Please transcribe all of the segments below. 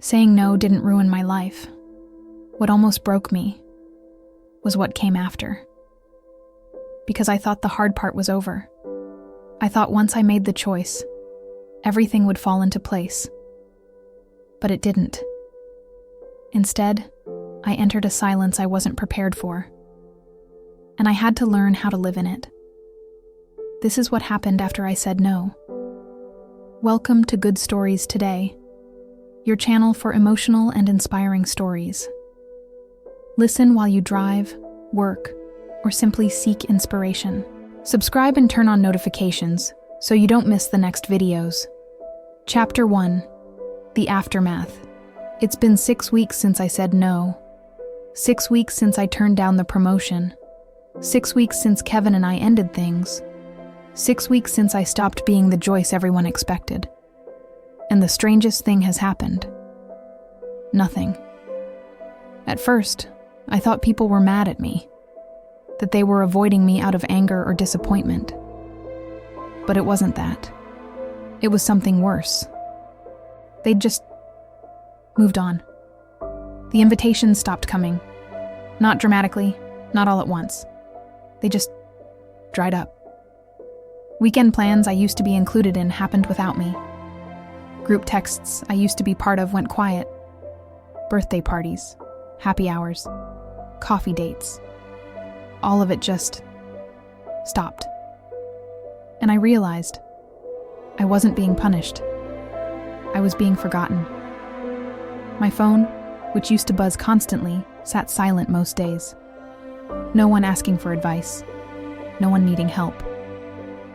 Saying no didn't ruin my life. What almost broke me was what came after. Because I thought the hard part was over. I thought once I made the choice, everything would fall into place. But it didn't. Instead, I entered a silence I wasn't prepared for. And I had to learn how to live in it. This is what happened after I said no. Welcome to Good Stories Today, your channel for emotional and inspiring stories. Listen while you drive, work, or simply seek inspiration. Subscribe and turn on notifications so you don't miss the next videos. Chapter 1: The Aftermath. It's been 6 weeks since I said no. 6 weeks since I turned down the promotion. 6 weeks since Kevin and I ended things. 6 weeks since I stopped being the Joyce everyone expected. And the strangest thing has happened. Nothing. At first, I thought people were mad at me, that they were avoiding me out of anger or disappointment. But it wasn't that. It was something worse. They'd just moved on. The invitations stopped coming. Not dramatically, not all at once. They just dried up. Weekend plans I used to be included in happened without me. Group texts I used to be part of went quiet. Birthday parties, happy hours, coffee dates. All of it just stopped. And I realized I wasn't being punished. I was being forgotten. My phone, which used to buzz constantly, sat silent most days. No one asking for advice. No one needing help.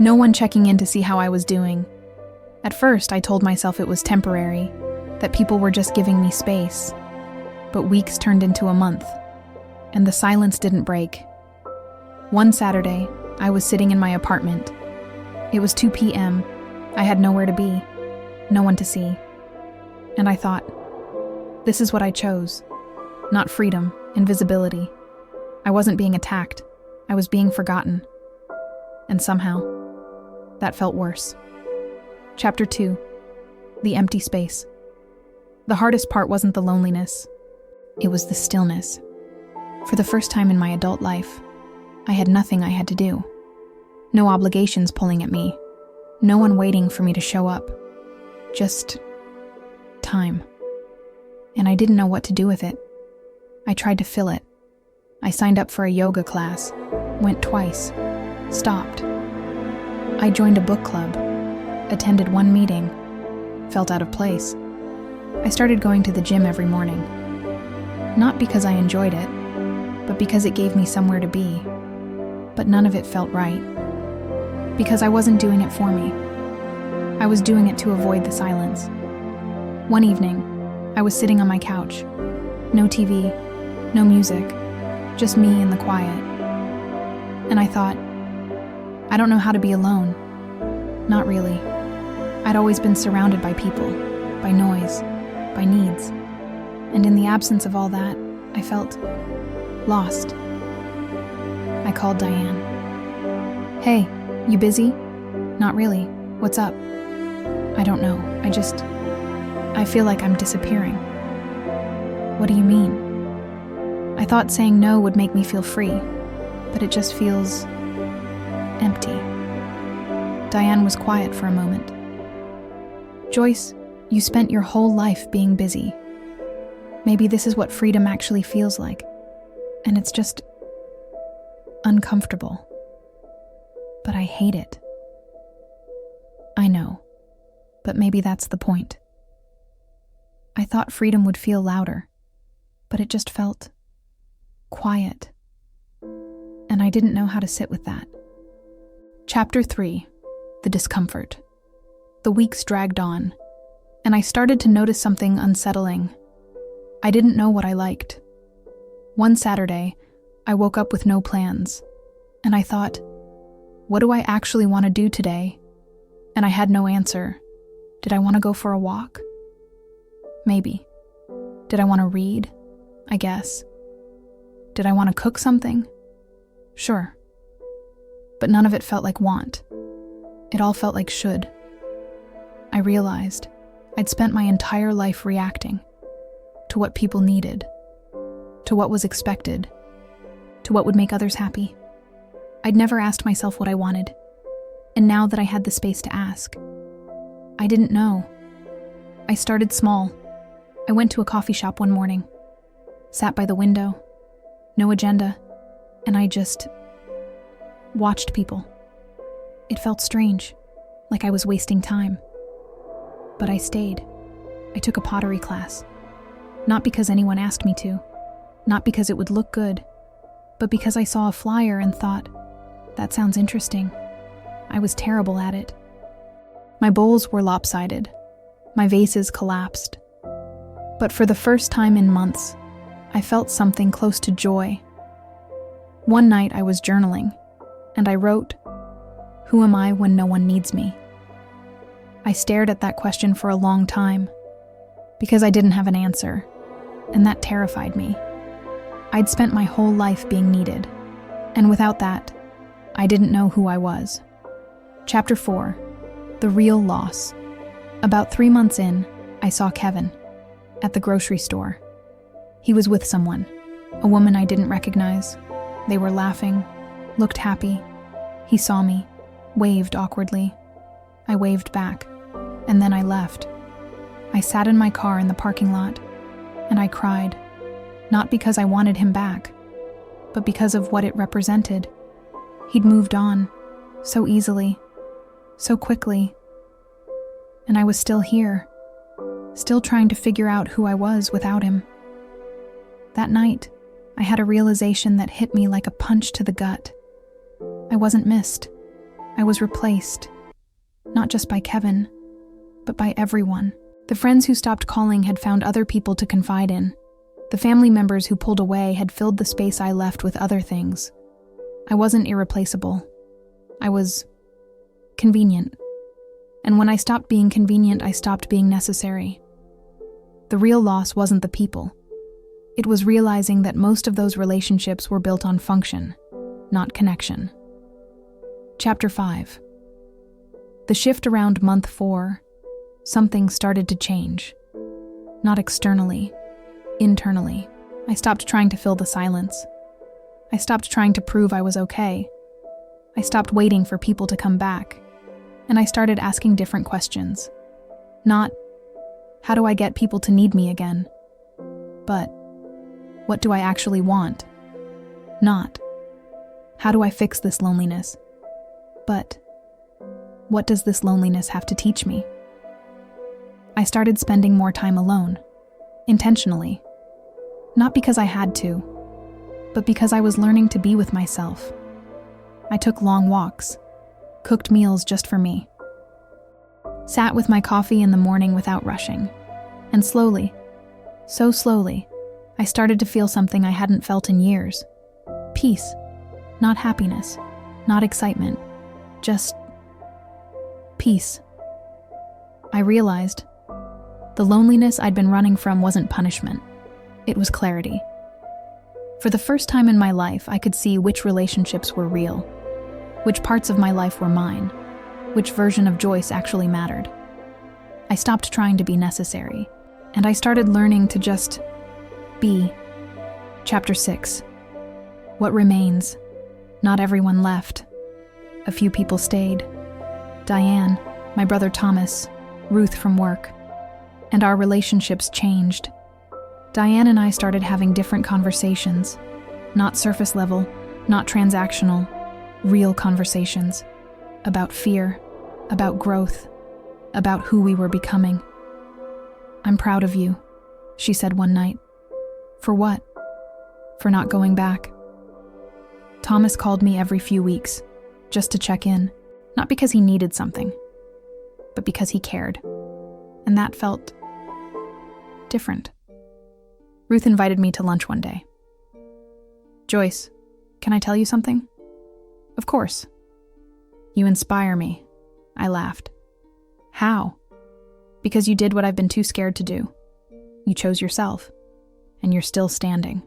No one checking in to see how I was doing. At first, I told myself it was temporary, that people were just giving me space. But weeks turned into a month, and the silence didn't break. One Saturday, I was sitting in my apartment. It was 2 p.m. I had nowhere to be, no one to see. And I thought, this is what I chose. Not freedom, invisibility. I wasn't being attacked. I was being forgotten. And somehow, that felt worse. Chapter 2: The Empty Space. The hardest part wasn't the loneliness. It was the stillness. For the first time in my adult life, I had nothing I had to do. No obligations pulling at me. No one waiting for me to show up. Just time. And I didn't know what to do with it. I tried to fill it. I signed up for a yoga class, went twice, stopped. I joined a book club, attended one meeting, felt out of place. I started going to the gym every morning. Not because I enjoyed it, but because it gave me somewhere to be. But none of it felt right. Because I wasn't doing it for me. I was doing it to avoid the silence. One evening, I was sitting on my couch. No TV, no music, just me and the quiet. And I thought, I don't know how to be alone. Not really. I'd always been surrounded by people, by noise, by needs. And in the absence of all that, I felt lost. I called Diane. Hey, you busy? Not really. What's up? I don't know. I feel like I'm disappearing. What do you mean? I thought saying no would make me feel free, but it just feels empty. Diane was quiet for a moment. Joyce, you spent your whole life being busy. Maybe this is what freedom actually feels like. And it's just uncomfortable. But I hate it. I know, but maybe that's the point. I thought freedom would feel louder, but it just felt quiet. And I didn't know how to sit with that. Chapter 3: The Discomfort. The weeks dragged on, and I started to notice something unsettling. I didn't know what I liked. One Saturday, I woke up with no plans, and I thought, what do I actually want to do today? And I had no answer. Did I want to go for a walk? Maybe. Did I want to read? I guess. Did I want to cook something? Sure. But none of it felt like want. It all felt like should. I realized I'd spent my entire life reacting to what people needed, to what was expected, to what would make others happy. I'd never asked myself what I wanted, and now that I had the space to ask, I didn't know. I started small. I went to a coffee shop one morning, sat by the window, no agenda, and I just watched people. It felt strange, like I was wasting time. But I stayed. I took a pottery class. Not because anyone asked me to, not because it would look good, but because I saw a flyer and thought, that sounds interesting. I was terrible at it. My bowls were lopsided. My vases collapsed. But for the first time in months, I felt something close to joy. One night I was journaling, and I wrote, "Who am I when no one needs me?" I stared at that question for a long time, because I didn't have an answer, and that terrified me. I'd spent my whole life being needed, and without that, I didn't know who I was. Chapter 4. The Real Loss. About 3 months in, I saw Kevin at the grocery store. He was with someone, a woman I didn't recognize. They were laughing, looked happy. He saw me, waved awkwardly. I waved back, and then I left. I sat in my car in the parking lot, and I cried, not because I wanted him back, but because of what it represented. He'd moved on, so easily, so quickly, and I was still here, still trying to figure out who I was without him. That night, I had a realization that hit me like a punch to the gut. I wasn't missed. I was replaced, not just by Kevin, but by everyone. The friends who stopped calling had found other people to confide in. The family members who pulled away had filled the space I left with other things. I wasn't irreplaceable. I was convenient. And when I stopped being convenient, I stopped being necessary. The real loss wasn't the people. It was realizing that most of those relationships were built on function, not connection. Chapter 5. The shift around month 4, something started to change. Not externally, internally. I stopped trying to fill the silence. I stopped trying to prove I was okay. I stopped waiting for people to come back. And I started asking different questions. Not, how do I get people to need me again? But, what do I actually want? Not, how do I fix this loneliness? But, what does this loneliness have to teach me? I started spending more time alone, intentionally. Not because I had to, but because I was learning to be with myself. I took long walks, cooked meals just for me, sat with my coffee in the morning without rushing, and slowly, so slowly, I started to feel something I hadn't felt in years. Peace, not happiness, not excitement, just peace. I realized the loneliness I'd been running from wasn't punishment. It was clarity. For the first time in my life, I could see which relationships were real, which parts of my life were mine, which version of Joyce actually mattered. I stopped trying to be necessary, and I started learning to just be. Chapter 6. What remains? Not everyone left. A few people stayed. Diane, my brother Thomas, Ruth from work. And our relationships changed. Diane and I started having different conversations. Not surface level, not transactional, real conversations. About fear, about growth, about who we were becoming. "I'm proud of you," she said one night. "For what?" "For not going back." Thomas called me every few weeks, just to check in, not because he needed something, but because he cared. And that felt different. Ruth invited me to lunch one day. "Joyce, can I tell you something?" "Of course." "You inspire me," I laughed. "How?" "Because you did what I've been too scared to do. You chose yourself, and you're still standing."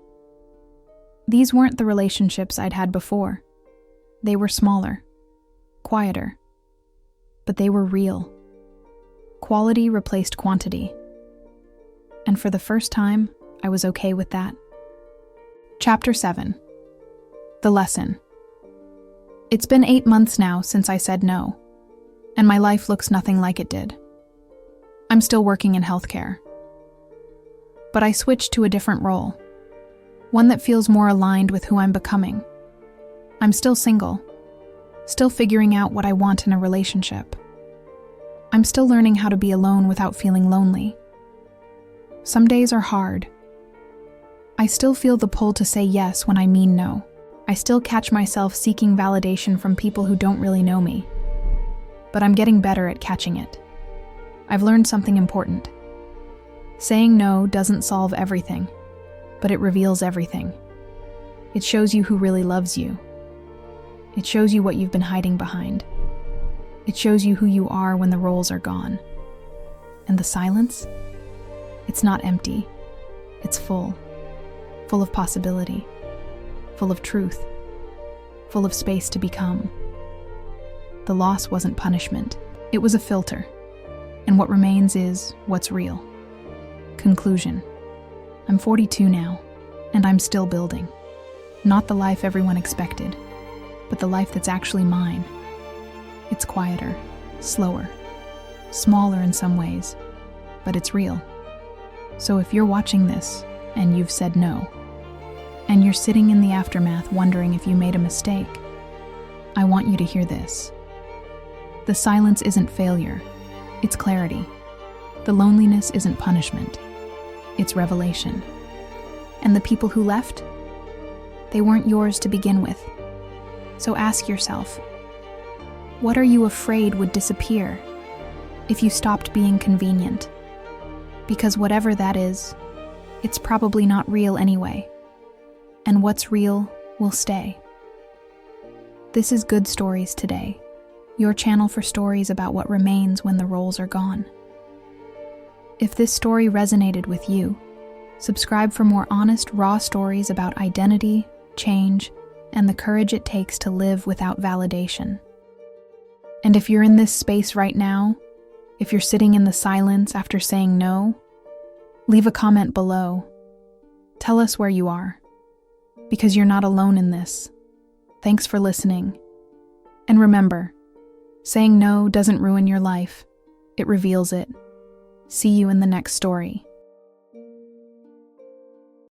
These weren't the relationships I'd had before. They were smaller, quieter, but they were real. Quality replaced quantity. And for the first time, I was okay with that. Chapter 7. The lesson. It's been 8 months now since I said no, and my life looks nothing like it did. I'm still working in healthcare. But I switched to a different role, one that feels more aligned with who I'm becoming. I'm still single, still figuring out what I want in a relationship. I'm still learning how to be alone without feeling lonely. Some days are hard. I still feel the pull to say yes when I mean no. I still catch myself seeking validation from people who don't really know me. But I'm getting better at catching it. I've learned something important. Saying no doesn't solve everything, but it reveals everything. It shows you who really loves you. It shows you what you've been hiding behind. It shows you who you are when the roles are gone. And the silence? It's not empty. It's full. Full of possibility. Full of truth. Full of space to become. The loss wasn't punishment. It was a filter. And what remains is what's real. Conclusion. I'm 42 now, and I'm still building. Not the life everyone expected, but the life that's actually mine. It's quieter, slower, smaller in some ways, but it's real. So if you're watching this and you've said no, and you're sitting in the aftermath wondering if you made a mistake, I want you to hear this. The silence isn't failure, it's clarity. The loneliness isn't punishment, it's revelation. And the people who left, they weren't yours to begin with. So ask yourself, what are you afraid would disappear if you stopped being convenient? Because whatever that is, it's probably not real anyway. And what's real will stay. This is Good Stories Today, your channel for stories about what remains when the roles are gone. If this story resonated with you, subscribe for more honest, raw stories about identity, change, and the courage it takes to live without validation. And if you're in this space right now, if you're sitting in the silence after saying no, leave a comment below. Tell us where you are, because you're not alone in this. Thanks for listening. And remember, saying no doesn't ruin your life, it reveals it. See you in the next story.